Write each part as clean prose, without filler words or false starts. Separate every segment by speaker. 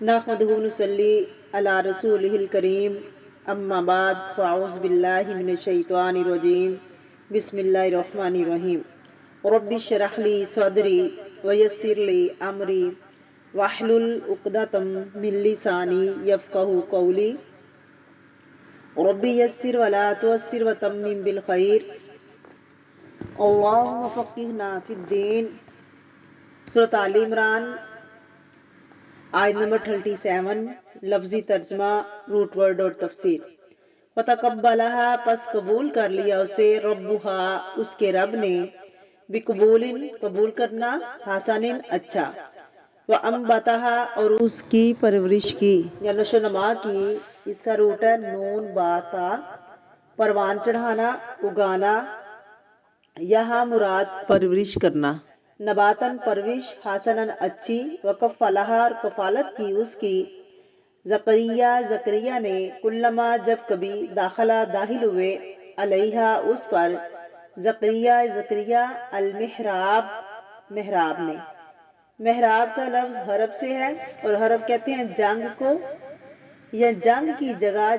Speaker 1: نحمدہ ونصلی علی رسولہ الکریم اما بعد فاعوذ باللہ من الشیطان الرجیم بسم اللہ الرحمن الرحیم رب اشرح لی صدری ویسر لی امری واحلل عقدۃ من لسانی یفقہوا قولی رب یسر ولا تعسر وتمم بالخیر اللہم فقہنا فی الدین۔ سورۃ آل عمران آیت نمبر 37، لفظی ترجمہ، روٹ ورڈ اور تفسیر۔ فتقبلہا، پس قبول کر لیا اسے، ربہا، اس کے رب نے، بقبول، قبول کرنا، حسن، اچھا، وانبتہا، اور اس کی پرورش کی یا نشو نما کی۔ اس کا روٹ ہے نون با تا، پروان چڑھانا، اگانا، یہاں مراد پرورش کرنا۔ نباتن، پرورش، حسنن، اچھی، وکفلہا، اور کفالت کی اس کی، زکریا، زکریا نے، کلما، جب کبھی، داخل ہوئے، علیہا، اس پر، زکریا المحراب، محراب نے۔ محراب کا لفظ حرب سے ہے، اور حرب کہتے ہیں جنگ کو، یا جنگ کی جگہ۔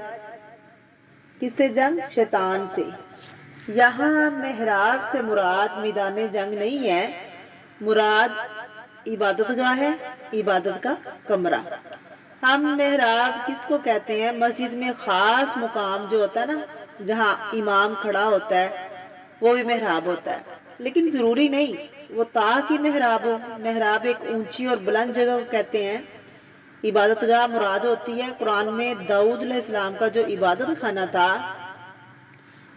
Speaker 1: کس سے جنگ؟ شیطان سے۔ یہاں محراب سے مراد میدان جنگ نہیں ہے، مراد عبادت گاہ ہے، عبادت کا کمرہ۔ ہم محراب کس کو کہتے ہیں؟ مسجد میں خاص مقام جو ہوتا ہے نا، جہاں امام کھڑا ہوتا ہے، وہ بھی محراب ہوتا ہے، لیکن ضروری نہیں وہ تا کی محراب ہو۔ محراب ایک اونچی اور بلند جگہ کو کہتے ہیں۔ عبادت گاہ مراد ہوتی ہے۔ قرآن میں داؤد علیہ السلام کا جو عبادت خانہ تھا،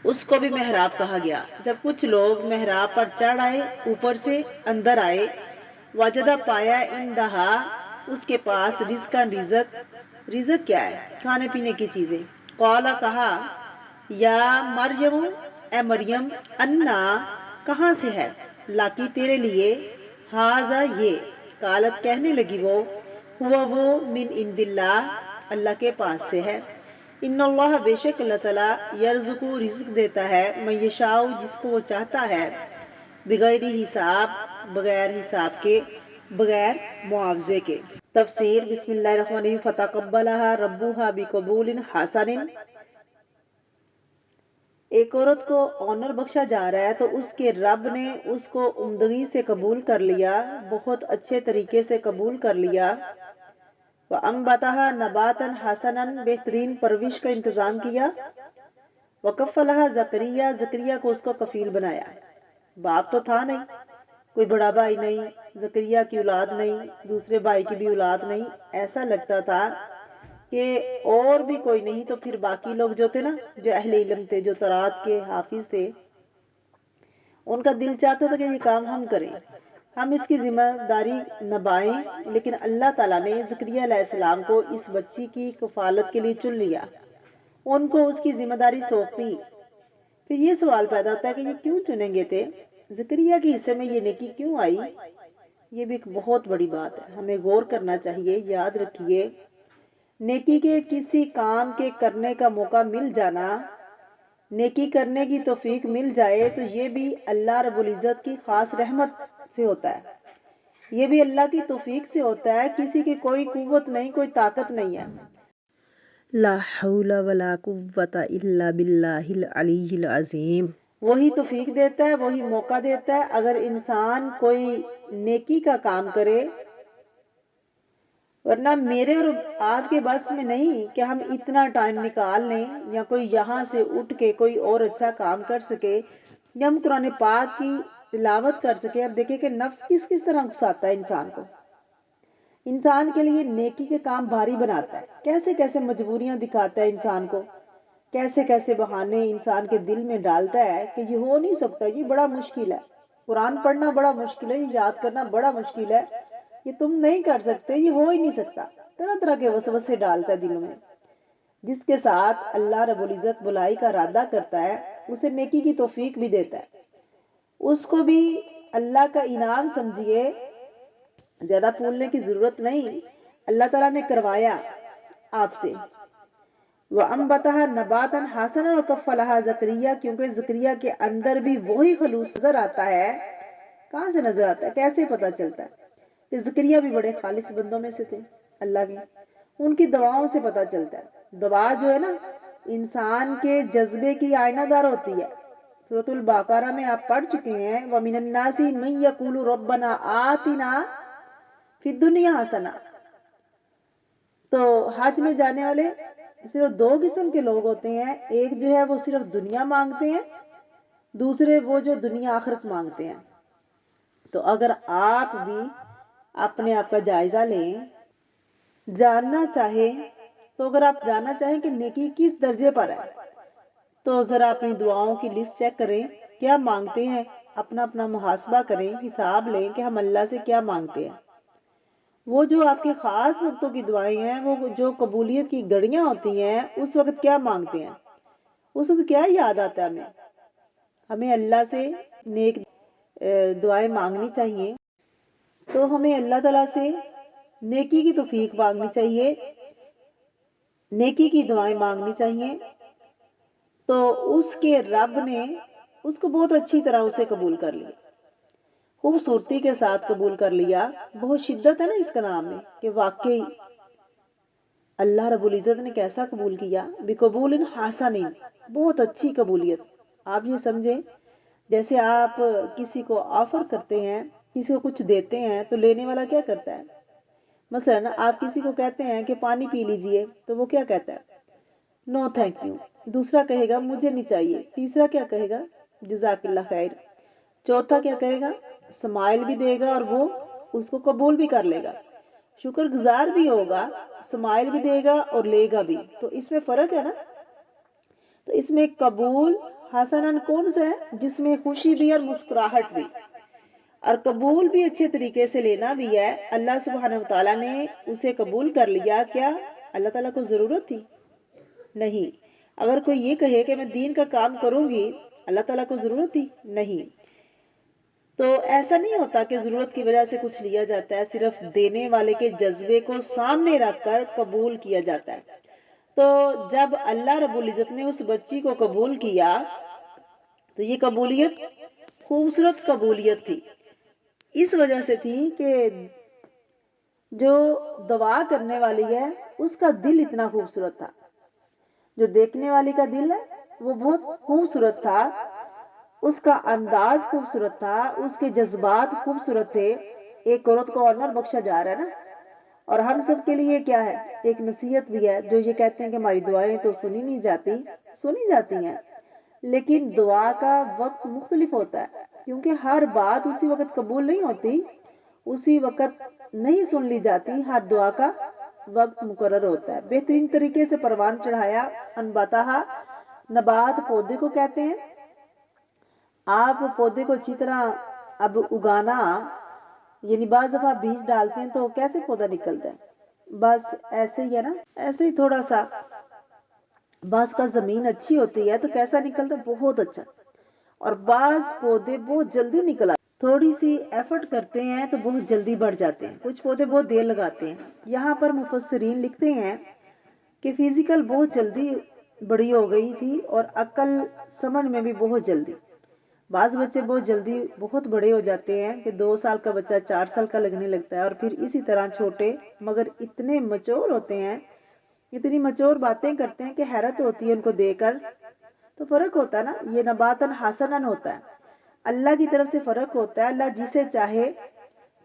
Speaker 1: اس کو بھی محراب کہا گیا۔ جب کچھ لوگ محراب پر چڑھ آئے، اوپر سے اندر آئے، وجدہ، پایا، اندہا، اس کے پاس، رزقاً، رزق۔ رزق کیا ہے؟ کھانے پینے کی چیزیں۔ قالا، کہا، یا مریم، اے مریم، انا، کہاں سے ہے، لاکی، تیرے لیے، ہاذا، یہ، قالت، کہنے لگی وہ، ہوا، وہ، من عند اللہ، اللہ کے پاس سے ہے۔ ان اللہ، بے شک اللہ تعالیٰ، یرزق، رزق دیتا ہے، من یشاء، جس کو وہ چاہتا ہے، بغیر حساب، بغیر حساب کے، بغیر معاوضے کے۔ تفسیر، بسم اللہ الرحمن الرحیم۔ فتقبلہا ربہا بقبول حسن۔ ایک عورت کو آنر بخشا جا رہا ہے تو اس کے رب نے اس کو عمدگی سے قبول کر لیا، بہت اچھے طریقے سے قبول کر لیا۔ وانبتہا نباتاً حسناً، بہترین پرورش کا انتظام کیا۔ وکفلہا زکریا، زکریا کو اس کو کفیل بنایا۔ باپ تو تھا نہیں، کوئی بڑا بھائی نہیں، زکریا کی اولاد نہیں، دوسرے بھائی کی بھی اولاد نہیں۔ ایسا لگتا تھا کہ اور بھی کوئی نہیں تو پھر باقی لوگ جو تھے نا، جو اہل علم تھے، جو تورات کے حافظ تھے، ان کا دل چاہتا تھا کہ یہ کام ہم کریں، ہم اس کی ذمہ داری نبھائیں، لیکن اللہ تعالیٰ نے زکریا علیہ السلام کو اس بچی کی کفالت کے لیے چن لیا، ان کو اس کی ذمہ داری سونپی۔ پھر یہ سوال پیدا ہوتا ہے کہ یہ کیوں چنیں گے تھے؟ زکریا کے حصے میں یہ نیکی کیوں آئی؟ یہ بھی ایک بہت بڑی بات ہے، ہمیں غور کرنا چاہیے۔ یاد رکھیے، نیکی کے کسی کام کے کرنے کا موقع مل جانا، نیکی کرنے کی توفیق مل جائے تو یہ بھی اللہ رب العزت کی خاص رحمت سے ہوتا ہے، یہ بھی اللہ کی توفیق سے ہوتا ہے، کسی کی کوئی قوت نہیں، کوئی طاقت نہیں ہے۔ لا حول ولا قوت الا باللہ العلی العظیم۔ وہی توفیق دیتا ہے، وہی موقع دیتا ہے۔ اگر انسان کوئی نیکی کا کام کرے، ورنہ میرے اور آپ کے بس میں نہیں کہ ہم اتنا ٹائم نکال لیں، یا کوئی یہاں سے اٹھ کے کوئی اور اچھا کام کر سکے، یا ہم قرآن پاک کی تلاوت کر سکے۔ اب دیکھیں کہ نفس کس کس طرح اکساتا ہے انسان کو، انسان کے لیے نیکی کے کام بھاری بناتا ہے، کیسے کیسے مجبوریاں دکھاتا ہے انسان کو، کیسے کیسے بہانے انسان کے دل میں ڈالتا ہے کہ یہ ہو نہیں سکتا، یہ بڑا مشکل ہے، قرآن پڑھنا بڑا مشکل ہے، یہ یاد کرنا بڑا مشکل ہے، یہ تم نہیں کر سکتے، یہ ہو ہی نہیں سکتا۔ طرح طرح کے وسوسے ڈالتا ہے دل میں۔ جس کے ساتھ اللہ رب العزت بلائی کا ارادہ کرتا ہے، اسے نیکی کی توفیق بھی دیتا ہے، اس کو بھی اللہ کا انعام سمجھیے۔ زیادہ پھولنے کی ضرورت نہیں، اللہ تعالیٰ نے کروایا آپ سے۔ وَأَنبَتَهَا نَبَاتًا حَسَنًا وَكَفَّلَهَا زکریا، کیونکہ زکریا کے اندر بھی وہی خلوص نظر آتا ہے۔ کہاں سے نظر آتا ہے؟ کیسے پتہ چلتا ہے؟ کہ زکریا بھی بڑے خالص بندوں میں سے تھے۔ اللہ کی، ان کی دعاؤں سے پتہ چلتا ہے۔ دعا جو ہے نا انسان کے جذبے کی آئینہ دار ہوتی ہے۔ سورۃ البقرہ میں آپ پڑھ چکے ہیں وَمِنَ النَّاسِ مَن يَقُولُ رَبَّنَا آتِنَا فِي الدُّنْيَا حَسَنَةً۔ تو حج میں جانے والے صرف دو قسم کے لوگ ہوتے ہیں، ایک جو ہے وہ صرف دنیا مانگتے ہیں، دوسرے وہ جو دنیا آخرت مانگتے ہیں۔ تو اگر آپ بھی اپنے آپ کا جائزہ لیں، جاننا چاہیں تو اگر آپ جاننا چاہیں کہ نیکی کس درجے پر ہے تو ذرا اپنی دعاؤں کی لسٹ چیک کریں، کیا مانگتے ہیں، اپنا اپنا محاسبہ کریں، حساب لیں کہ ہم اللہ سے کیا مانگتے ہیں۔ وہ جو آپ کے خاص وقتوں کی دعائیں ہیں، وہ جو قبولیت کی گھڑیاں ہوتی ہیں، اس وقت کیا مانگتے ہیں، اس وقت کیا یاد آتا ہے ہمیں اللہ سے نیک دعائیں مانگنی چاہیے۔ تو ہمیں اللہ تعالیٰ سے نیکی کی توفیق مانگنی چاہیے، نیکی کی دعائیں مانگنی چاہیے، تو اس کے رب نے اس کو بہت اچھی طرح اسے قبول کر لیا، خوبصورتی کے ساتھ قبول کر لیا۔ بہت شدت ہے نا اس کا نام میں کہ واقعی اللہ رب العزت نے کیسا قبول کیا، بقبول حسن، بہت اچھی قبولیت۔ آپ یہ سمجھیں جیسے آپ کسی کو آفر کرتے ہیں، کسی کو کچھ دیتے ہیں تو لینے والا کیا کرتا ہے؟ مثلا آپ کسی کو کہتے ہیں کہ پانی پی لیجئے تو وہ کیا کہتا ہے؟ نو تھینک یو۔ دوسرا کہے گا مجھے نہیں چاہیے، تیسرا کیا کہے گا؟ جزاک اللہ خیر۔ چوتھا کیا کرے گا؟ سمائل بھی دے گا اور وہ اس کو قبول بھی کر لے گا، شکر گزار بھی ہوگا، سمائل بھی دے گا اور لے گا بھی۔ تو اس میں فرق ہے نا۔ تو اس میں قبول حسناً کون سا ہے؟ جس میں خوشی بھی اور مسکراہٹ بھی، اور قبول بھی اچھے طریقے سے لینا بھی ہے۔ اللہ سبحانہ وتعالیٰ نے اسے قبول کر لیا، کیا اللہ تعالیٰ کو ضرورت تھی؟ نہیں۔ اگر کوئی یہ کہے کہ میں دین کا کام کروں گی، اللہ تعالیٰ کو ضرورت تھی؟ نہیں۔ تو ایسا نہیں ہوتا کہ ضرورت کی وجہ سے کچھ لیا جاتا ہے، صرف دینے والے کے جذبے کو سامنے رکھ کر قبول کیا جاتا ہے۔ تو جب اللہ رب العزت نے اس بچی کو قبول کیا تو یہ قبولیت خوبصورت قبولیت تھی، اس وجہ سے تھی کہ جو دعا کرنے والی ہے اس کا دل اتنا خوبصورت تھا، جو دیکھنے والی کا دل ہے وہ بہت خوبصورت تھا، اس کا انداز خوبصورت تھا، اس کے جذبات خوبصورت تھے۔ ایک عورت کو آنر بخشا جا رہا ہے نا، اور ہم سب کے لیے کیا ہے، ایک نصیحت بھی ہے۔ جو یہ کہتے ہیں کہ ہماری دعائیں تو سنی نہیں جاتی، سنی جاتی ہیں، لیکن دعا کا وقت مختلف ہوتا ہے، کیونکہ ہر بات اسی وقت قبول نہیں ہوتی، اسی وقت نہیں سن لی جاتی، ہر دعا کا وقت مقرر ہوتا ہے۔ بہترین طریقے سے پروان چڑھایا انباتہا، نبات پودے کو کہتے ہیں۔ آپ پودے کو اچھی طرح اب اگانا، یعنی بعض دفعہ بیج ڈالتے ہیں تو کیسے پودا نکلتا ہے؟ بس ایسے ہی ہے نا، ایسے ہی تھوڑا سا بعض کا زمین اچھی ہوتی ہے تو کیسا نکلتا ہے؟ بہت اچھا۔ اور بعض پودے بہت جلدی نکل آتے، تھوڑی سی ایفرٹ کرتے ہیں تو بہت جلدی بڑھ جاتے ہیں، کچھ پودے بہت دیر لگاتے ہیں۔ یہاں پر مفسرین لکھتے ہیں کہ فزیکل بہت جلدی بڑی ہو گئی تھی اور عقل سمجھ میں بھی بہت جلدی۔ بعض بچے بہت جلدی بہت بڑے ہو جاتے ہیں کہ 2 سال کا بچہ 4 سال کا لگنے لگتا ہے، اور پھر اسی طرح چھوٹے مگر اتنے مچور ہوتے ہیں، اتنی مچور باتیں کرتے ہیں کہ حیرت ہوتی ہے ان کو دیکھ کر۔ تو فرق ہوتا ہے نا، یہ نباتن حسنن ہوتا ہے، اللہ کی طرف سے فرق ہوتا ہے۔ اللہ جسے چاہے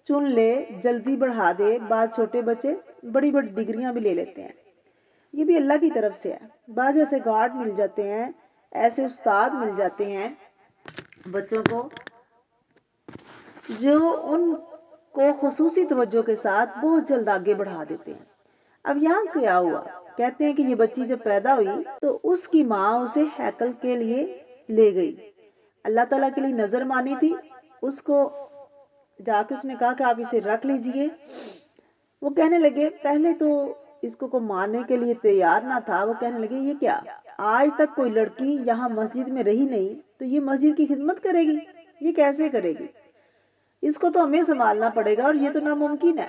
Speaker 1: چن لے، جلدی بڑھا دے۔ بعض چھوٹے بچے بڑی بڑی ڈگریاں بھی لے لیتے ہیں، یہ بھی اللہ کی طرف سے ہے۔ بعض ایسے گارڈ مل جاتے ہیں، ایسے استاد مل جاتے ہیں بچوں کو جو ان کو خصوصی توجہ کے ساتھ بہت جلد آگے بڑھا دیتے ہیں۔ اب یہاں کیا ہوا؟ کہتے ہیں کہ یہ بچی جب پیدا ہوئی تو اس کی ماں اسے ہیکل کے لیے لے گئی، اللہ تعالیٰ کے لیے نظر مانی تھی، اس کو جا کے اس نے کہا کہ آپ اسے رکھ لیجئے۔ وہ کہنے لگے، پہلے تو اس کو ماننے کے لیے تیار نہ تھا، وہ کہنے لگے یہ کیا، آج تک کوئی لڑکی یہاں مسجد میں رہی نہیں تو یہ مسجد کی خدمت کرے گی، یہ کیسے کرے گی، اس کو تو ہمیں سنبھالنا پڑے گا اور یہ تو ناممکن ہے۔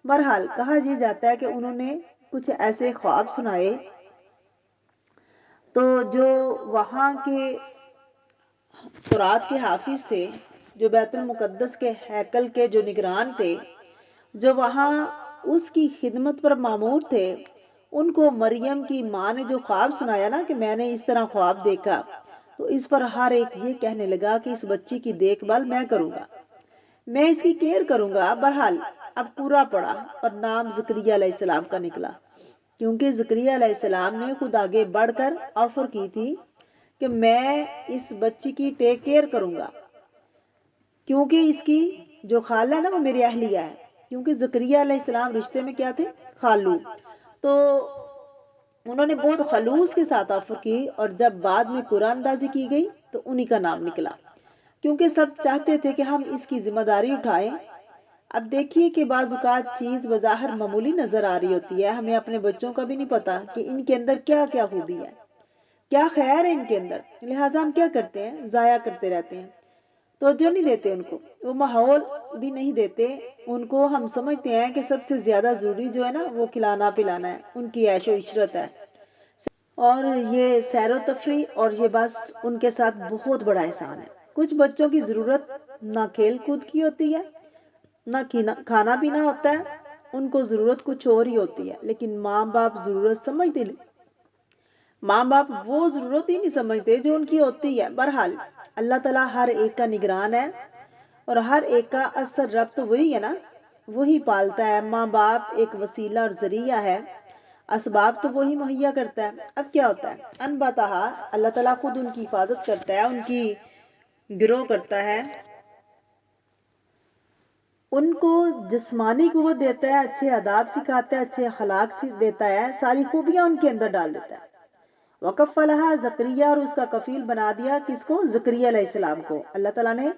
Speaker 1: بہرحال کہا یہ جاتا ہے کہ انہوں نے کچھ ایسے خواب سنائے، تو جو وہاں کے تورات کے حافظ تھے، جو بیت المقدس کے ہیکل کے جو نگران تھے، جو وہاں اس کی خدمت پر مامور تھے، ان کو مریم کی ماں نے جو خواب سنایا نا کہ میں نے اس طرح خواب دیکھا، تو اس پر ہر ایک یہ کہنے لگا کہ اس بچی کی دیکھ بھال میں کروں گا، میں اس کی کیئر کروں گا۔ بہرحال اب پورا پڑا اور نام زکریا علیہ السلام کا نکلا، کیونکہ زکریا علیہ السلام نے خود آگے بڑھ کر آفر کی تھی کہ میں اس بچی کی ٹیک کیئر کروں گا، کیونکہ اس کی جو خالہ ہے نا وہ میری اہلیہ ہے، کیونکہ زکریا علیہ السلام رشتے میں کیا تھے؟ خالو۔ تو انہوں نے بہت خلوص کے ساتھ آفر کی، اور جب بعد میں قرآن اندازی کی گئی تو انہی کا نام نکلا، کیونکہ سب چاہتے تھے کہ ہم اس کی ذمہ داری اٹھائیں۔ اب دیکھیے کہ بعض اوقات چیز بظاہر معمولی نظر آ رہی ہوتی ہے، ہمیں اپنے بچوں کا بھی نہیں پتا کہ ان کے اندر کیا کیا خوبی ہے، کیا خیر ہے ان کے اندر، لہٰذا ہم کیا کرتے ہیں؟ ضائع کرتے رہتے ہیں، توجہ نہیں دیتے ان کو، وہ ماحول بھی نہیں دیتے ان کو۔ ہم سمجھتے ہیں کہ سب سے زیادہ ضروری جو ہے نا وہ کھلانا پلانا ہے، ان کی عیش و عشرت ہے، اور یہ سیر و تفریح، اور یہ بس ان کے ساتھ بہت بڑا احسان ہے۔ کچھ بچوں کی ضرورت نہ کھیل کود کی ہوتی ہے، نہ کھانا پینا ہوتا ہے، ان کو ضرورت کچھ اور ہی ہوتی ہے، لیکن ماں باپ ضرورت سمجھتے نہیں، ماں باپ وہ ضرورت ہی نہیں سمجھتے جو ان کی ہوتی ہے۔ بہرحال اللہ تعالیٰ ہر ایک کا نگران ہے، اور ہر ایک کا اثر ربط وہی ہے نا، وہی پالتا ہے۔ ماں باپ ایک وسیلہ اور ذریعہ ہے، اسباب تو وہی مہیا کرتا ہے۔ اب کیا ہوتا ہے؟ انبتہا، اللہ تعالیٰ خود ان کی حفاظت کرتا ہے، ان کی گروہ کرتا ہے، ان کو جسمانی قوت دیتا ہے، اچھے آداب سکھاتا ہے، اچھے اخلاق دیتا ہے، ساری خوبیاں ان کے اندر ڈال دیتا ہے۔ وکفلہا زکریا، اور اس کا کفیل بنا دیا کس کو؟ زکریا علیہ السلام کو۔ اللہ تعالیٰ نے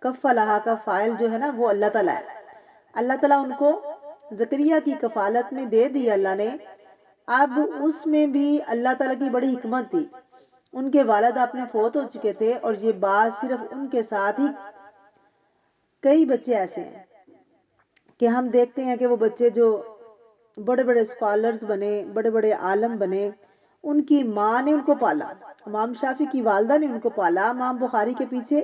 Speaker 1: کفلہا کا فاعل جو ہے نا وہ اللہ تعالیٰ ہے، اللہ تعالیٰ ان کو زکریا کی کفالت میں دے دی اللہ نے۔ اب اس میں بھی اللہ تعالیٰ کی بڑی حکمت تھی، ان کے والد اپنے فوت ہو چکے تھے، اور یہ بات صرف ان کے ساتھ ہی، کئی بچے ایسے ہیں کہ ہم دیکھتے ہیں کہ وہ بچے جو بڑے بڑے اسکالرز بنے، بڑے بڑے عالم بنے، ان کی ماں نے ان کو پالا، امام شافعی کی والدہ نے ان کو پالا، امام بخاری کے پیچھے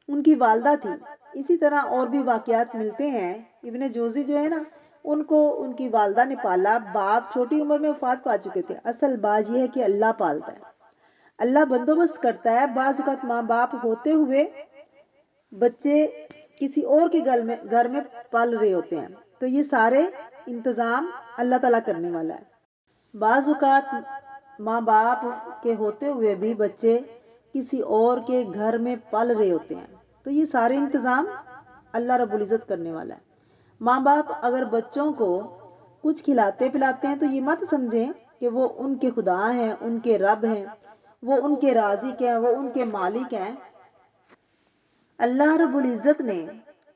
Speaker 1: ان کی والدہ تھی۔ اسی طرح اور بھی واقعات ملتے ہیں، ابن جوزی جو ہے نا ان کو ان کی والدہ نے پالا، باپ چھوٹی عمر میں وفات پا چکے تھے۔ اصل بات یہ ہے کہ اللہ پالتا ہے، اللہ بندوبست کرتا ہے۔ بعض اوقات ماں باپ ہوتے ہوئے بچے کسی اور کے گھر میں پل رہے ہوتے ہیں، تو یہ سارے انتظام اللہ تعالیٰ کرنے والا ہے۔ بعض اوقات ماں باپ کے ہوتے ہوئے بھی بچے کسی اور کے گھر میں پل رہے ہوتے ہیں، تو یہ سارے انتظام اللہ رب العزت کرنے والا ہے۔ ماں باپ اگر بچوں کو کچھ کھلاتے پلاتے ہیں تو یہ مت سمجھیں کہ وہ ان کے خدا ہیں، ان کے رب ہیں، وہ ان کے رازق ہیں، وہ ان کے مالک ہیں۔ اللہ رب العزت نے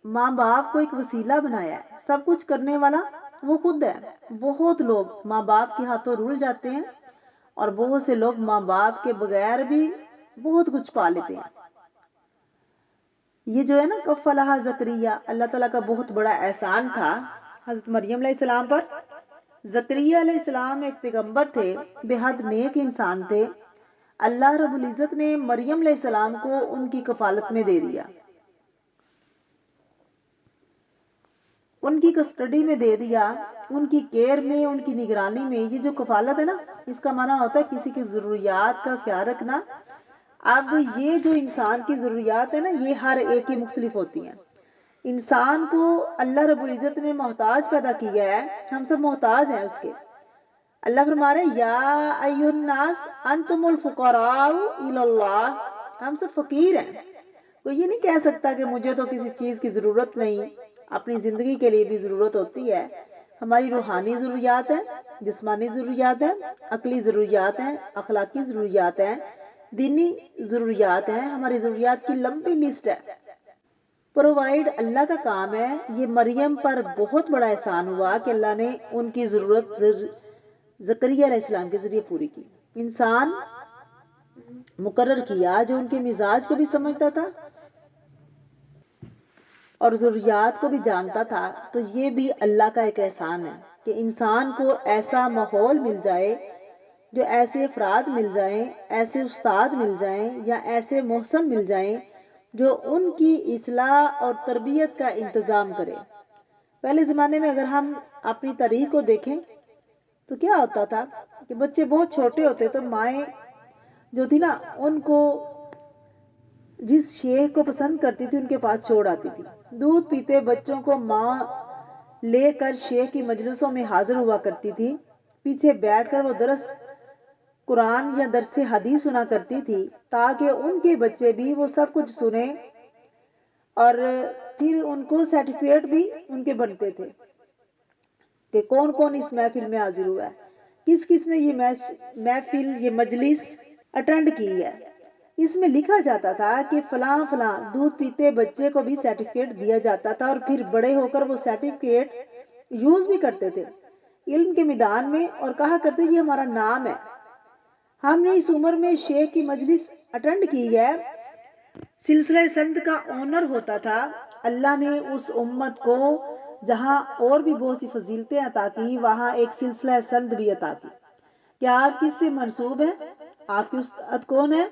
Speaker 1: ماں باپ کو ایک وسیلہ بنایا ہے، سب کچھ کرنے والا وہ خود ہے۔ بہت لوگ ماں باپ کے ہاتھوں رول جاتے ہیں، اور بہت سے لوگ ماں باپ کے بغیر بھی بہت کچھ پا لیتے ہیں۔ یہ جو ہے نا کفلہا زکریا، اللہ تعالیٰ کا بہت بڑا احسان تھا حضرت مریم علیہ السلام پر۔ زکریا علیہ السلام ایک پیغمبر تھے، بے حد نیک انسان تھے۔ اللہ رب العزت نے مریم علیہ السلام کو ان کی کفالت میں دے دیا، ان کی کسٹڈی میں دے دیا، ان کی کیئر میں، ان کی نگرانی میں۔ یہ جو کفالت ہے نا، اس کا معنی ہوتا ہے کسی کی ضروریات کا خیال رکھنا۔ اب یہ جو انسان کی ضروریات ہے نا، یہ ہر ایک کی مختلف ہوتی ہیں۔ انسان کو اللہ رب العزت نے محتاج پیدا کیا ہے، ہم سب محتاج ہیں اس کے۔ اللہ فرما رہے ہیں یا ایھا الناس انتم الفقراء الی اللہ، ہم سب فقیر ہیں۔ کوئی یہ نہیں کہہ سکتا کہ مجھے تو کسی چیز کی ضرورت نہیں، اپنی زندگی کے لیے بھی ضرورت ہوتی ہے۔ ہماری روحانی ضروریات ہیں، جسمانی ضروریات ہیں، عقلی ضروریات ہیں، اخلاقی ضروریات ہیں، دینی ضروریات ہیں، ہماری ضروریات کی لمبی لسٹ ہے۔ پرووائڈ اللہ کا کام ہے۔ یہ مریم پر بہت بڑا احسان ہوا کہ اللہ نے ان کی ضرورت زکریا علیہ السلام کے ذریعے پوری کی۔ انسان مقرر کیا جو ان کے مزاج کو بھی سمجھتا تھا اور ضروریات کو بھی جانتا تھا، تو یہ بھی اللہ کا ایک احسان ہے کہ انسان کو ایسا ماحول مل جائے، جو ایسے افراد مل جائیں، ایسے استاد مل جائیں، یا ایسے محسن مل جائیں جو ان کی اصلاح اور تربیت کا انتظام کرے۔ پہلے زمانے میں اگر ہم اپنی تاریخ کو دیکھیں تو کیا ہوتا تھا کہ بچے بہت چھوٹے ہوتے تو مائیں جو تھی نا ان کو جس شیخ کو پسند کرتی تھی ان کے پاس چھوڑ آتی تھی. دودھ پیتے بچوں کو ماں لے کر شیخ کی مجلسوں میں حاضر ہوا کرتی تھی. پیچھے بیٹھ کر وہ درس قرآن یا درس حدیث سنا کرتی تھی تاکہ ان کے بچے بھی وہ سب کچھ سنیں اور پھر ان کو سرٹیفکیٹ بھی ان کے بنتے تھے کہ کون کون اس محفل میں حاضر ہوا ہے, کس کس نے یہ محفل یہ مجلس اٹینڈ کی ہے. اس میں لکھا جاتا تھا کہ فلاں فلاں دودھ پیتے بچے کو بھی سرٹیفکیٹ دیا جاتا تھا اور پھر بڑے ہو کر وہ سرٹیفکیٹ یوز بھی کرتے تھے علم کے میدان میں اور کہا کرتے یہ ہمارا نام ہے, ہم نے اس عمر میں شیخ کی مجلس اٹینڈ کی ہے. سلسلہ سند کا اونر ہوتا تھا. اللہ نے اس امت کو جہاں اور بھی بہت سی فضیلتیں عطا کی وہاں ایک سلسلہ سند بھی عطا کی. کیا آپ کس سے منسوب ہیں؟ آپ کے استاد کون ہے,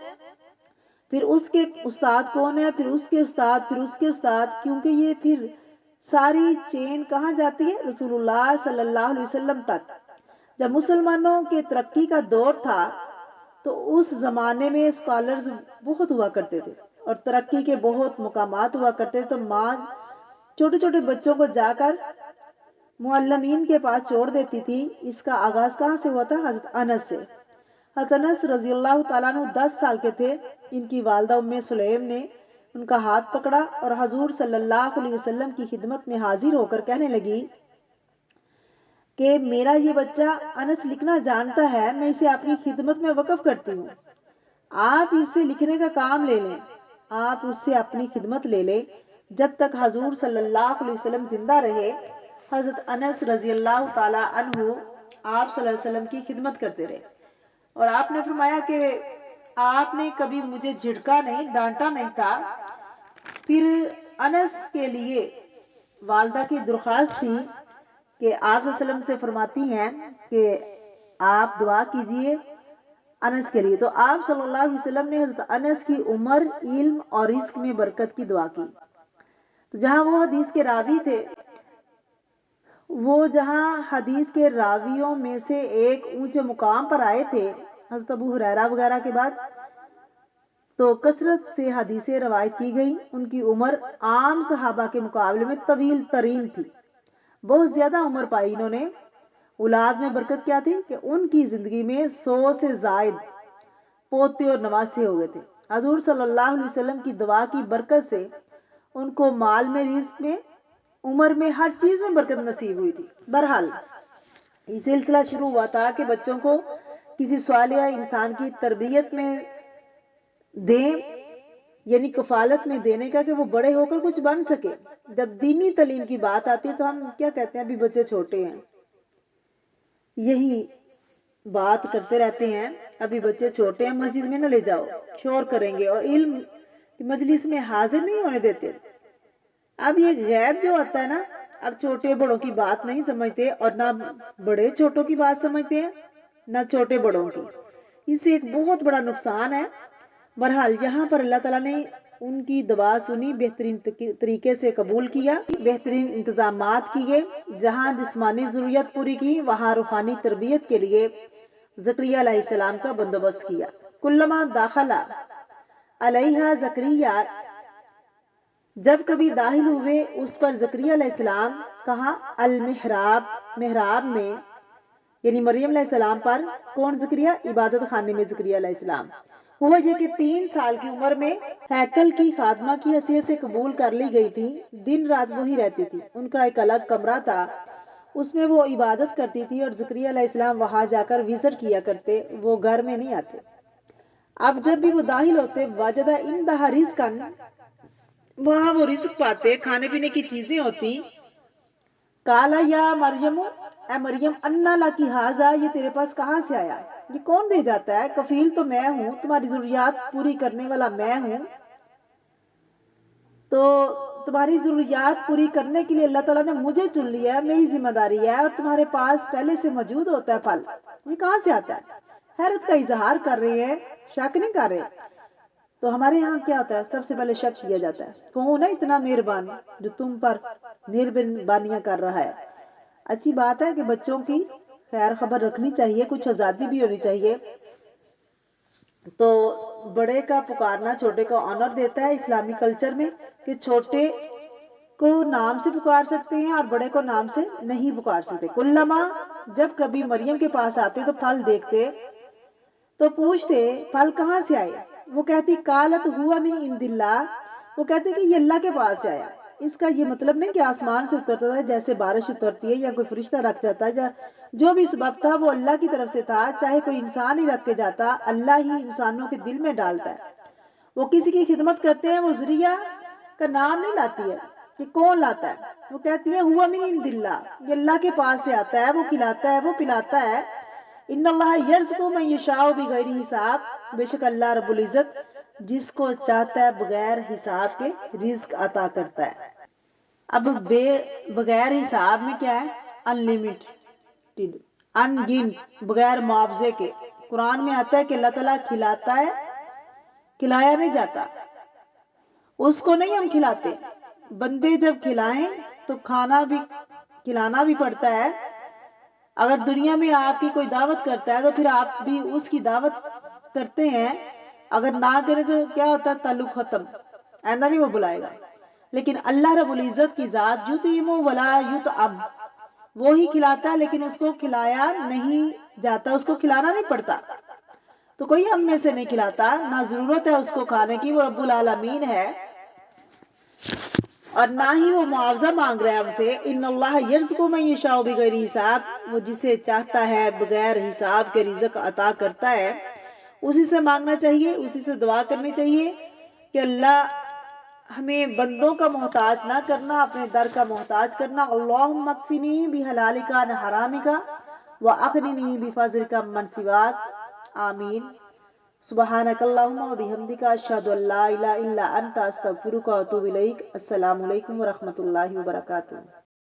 Speaker 1: پھر اس کے استاد کون ہے, پھر اس کے استاد, پھر اس کے استاد, کیونکہ یہ پھر ساری چین کہاں جاتی ہے؟ رسول اللہ صلی اللہ علیہ وسلم تک. جب مسلمانوں کے ترقی کا دور تھا تو اس زمانے میں اسکالرز بہت ہوا کرتے تھے اور ترقی کے بہت مقامات ہوا کرتے تھے, تو ماں چھوٹے چھوٹے بچوں کو جا کر معلمین کے پاس چھوڑ دیتی تھی. اس کا آغاز کہاں سے ہوا تھا؟ حضرت انس سے. حضرت انس رضی اللہ تعالیٰ عنہ 10 سال کے تھے. ان کی والدہ ام سلیم نے ان کا ہاتھ پکڑا اور حضور صلی اللہ علیہ وسلم کی خدمت میں حاضر ہو کر کہنے لگی کہ میرا یہ بچہ انس لکھنا جانتا ہے, میں اسے آپ کی خدمت میں وقف کرتی ہوں, آپ اس سے لکھنے کا کام لے لیں, آپ اس سے اپنی خدمت لے لیں جب تک حضور صلی اللہ علیہ وسلم زندہ رہے. حضرت انس رضی اللہ تعالی عنہ آپ صلی اللہ علیہ وسلم کی خدمت کرتے رہے اور آپ نے فرمایا کہ آپ نے کبھی مجھے جھڑکا نہیں, ڈانٹا نہیں تھا. پھر انس کے لیے والدہ کی درخواست تھی کہ آپ صلی اللہ علیہ وسلم سے فرماتی ہیں کہ آپ دعا کیجئے انس کے لیے. تو آپ صلی اللہ علیہ وسلم نے حضرت انس کی عمر, علم اور رزق میں برکت کی دعا کی. تو جہاں وہ حدیث کے راوی تھے, وہ جہاں حدیث کے راویوں میں سے ایک اونچے مقام پر آئے تھے حضرت ابو ہریرہ وغیرہ کے بعد, تو کثرت سے حدیثیں روایت کی گئی. ان کی عمر عام صحابہ کے مقابلے میں طویل ترین تھی, بہت زیادہ عمر پائی انہوں نے. اولاد میں برکت کیا تھی کہ ان کی زندگی میں 100 سے زائد پوتے اور نواسے ہو گئے تھے. حضور صلی اللہ علیہ وسلم کی دعا کی برکت سے ان کو مال میں, رزق میں, عمر میں, ہر چیز میں برکت نصیب ہوئی تھی. بہرحال یہ سلسلہ شروع ہوا تھا کہ بچوں کو کسی صالح انسان کی تربیت میں دیں, یعنی کفالت میں دینے کا کہ وہ بڑے ہو کر کچھ بن سکے. جب دینی تعلیم کی بات آتی ہے تو ہم کیا کہتے ہیں, ابھی بچے چھوٹے ہیں, یہی بات کرتے رہتے ہیں, ابھی بچے چھوٹے ہیں, مسجد میں نہ لے جاؤ, شور کریں گے, اور علم مجلس میں حاضر نہیں ہونے دیتے. اب یہ غیب جو آتا ہے نا, اب چھوٹے بڑوں کی بات نہیں سمجھتے اور نہ بڑے چھوٹوں کی بات سمجھتے ہیں, نہ چھوٹے بڑوں کی. اس سے ایک بہت بڑا نقصان ہے. بہرحال یہاں پر اللہ تعالیٰ نے ان کی دعا سنی, بہترین طریقے سے قبول کیا, بہترین انتظامات کیے. جہاں جسمانی ضروریات پوری کی وہاں روحانی تربیت کے لیے زکریا علیہ السلام کا بندوبست کیا. کلما داخلہ علیہ زکریا, جب کبھی داخل ہوئے اس پر زکریا علیہ السلام, کہاں؟ المحراب, محراب میں, یعنی مریم علیہ السلام پر. کون زکریا؟ عبادت خانے میں زکریا علیہ السلام. ہوا یہ کہ 3 سال کی عمر میں ہیکل کی خادمہ کی حیثیت سے قبول کر لی گئی تھی. دن رات وہی رہتی تھی. ان کا ایک الگ کمرہ تھا, اس میں وہ عبادت کرتی تھی اور زکریا علیہ السلام وہاں جا کر وزٹ کیا کرتے, وہ گھر میں نہیں آتے. اب جب بھی وہ داخل ہوتے واجدہ عندہا رزقاً, وہاں وہ رزق پاتے, کھانے پینے کی چیزیں ہوتی. کالا یا مریم, اے مریم, انا لاکی ہاذا, یہ تیرے پاس کہاں سے آیا, یہ کون دے جاتا ہے؟ کفیل تو میں ہوں, تمہاری ضروریات پوری کرنے والا میں ہوں. تو تمہاری ضروریات پوری کرنے کے لیے اللہ تعالیٰ نے مجھے چن لیا ہے, میری ذمہ داری ہے, اور تمہارے پاس پہلے سے موجود ہوتا ہے پھل, یہ کہاں سے آتا ہے؟ حیرت کا اظہار کر رہے ہیں, شک نہیں کر رہے. تو ہمارے یہاں کیا ہوتا ہے, سب سے پہلے شک کیا جاتا ہے, کون ہے اتنا مہربان جو تم پر مہربانیاں کر رہا ہے. اچھی بات ہے کہ بچوں کی خیر خبر رکھنی چاہیے، کچھ آزادی بھی ہونی چاہیے۔ تو بڑے کا پکارنا چھوٹے کو آنر دیتا ہے اسلامی کلچر میں، کہ چھوٹے کو نام سے پکار سکتے ہیں اور بڑے کو نام سے نہیں پکار سکتے۔ کلما، جب کبھی مریم کے پاس آتے تو پھل دیکھتے تو پوچھتے پھل کہاں سے آئے؟ وہ کہتی قالت ہوا من عند اللہ، وہ کہتے کہ یہ اللہ کے پاس سے آیا۔ اس کا یہ مطلب نہیں کہ آسمان سے اترتا تھا جیسے بارش اترتی ہے یا کوئی فرشتہ رکھ جاتا ہے، یا جو بھی سبب تھا وہ اللہ کی طرف سے تھا، چاہے کوئی انسان ہی رکھ کے جاتا، اللہ ہی انسانوں کے دل میں ڈالتا ہے۔ وہ کسی کی خدمت کرتے ہیں، وہ ذریعہ کا نام نہیں لاتی ہے کہ کون لاتا ہے، وہ کہتی ہے ہوا من عند اللہ، یہ اللہ کے پاس سے آتا ہے، وہ کھلاتا ہے، وہ پلاتا ہے۔ ان اللہ یرزق من یشاء بغیر حساب، بے شک اللہ رب العزت جس کو چاہتا ہے بغیر حساب کے رزق عطا کرتا ہے۔ اب بغیر حساب میں کیا ہے؟ انلمیٹڈ، ان گن، بغیر معاوضے کے۔ قرآن میں آتا ہے کہ اللہ تعالیٰ کھلاتا ہے، کھلایا نہیں جاتا، اس کو نہیں ہم کھلاتے۔ بندے جب کھلائیں تو کھلانا بھی پڑتا ہے۔ اگر دنیا میں آپ کی کوئی دعوت کرتا ہے تو پھر آپ بھی اس کی دعوت کرتے ہیں، اگر نہ کریں تو کیا ہوتا ہے؟ تعلق ختم، آئندہ نہیں وہ بلائے گا۔ لیکن اللہ رب العزت کی ذات یطعم ولا یطعم، وہی کھلاتا ہے لیکن اس کو کھلایا نہیں جاتا، اس کو کھلانا نہیں پڑتا۔ تو کوئی ہم میں سے نہیں کھلاتا، نہ ضرورت ہے اس کو کھانے کی، وہ رب العالمین ہے، اور نہ ہی وہ معاوضہ مانگ رہا ہے ہم سے۔ ان اللہ یرزق من یشاء بغیر حساب، وہ جسے چاہتا ہے بغیر حساب کے رزق عطا کرتا ہے۔ اسی سے مانگنا چاہیے، اسی سے دعا کرنی چاہیے کہ اللہ ہمیں بندوں کا محتاج نہ کرنا، اپنے در کا محتاج کرنا۔ اللہم اکفنی بحلالک عن حرامک واغننی بفضلک من سواک، آمین۔ سبحانک اللہم و بحمدک، اشہد ان لا الہ الا انت، استغفرک و اتوب الیک۔ السلام علیکم ورحمۃ اللہ وبرکاتہ۔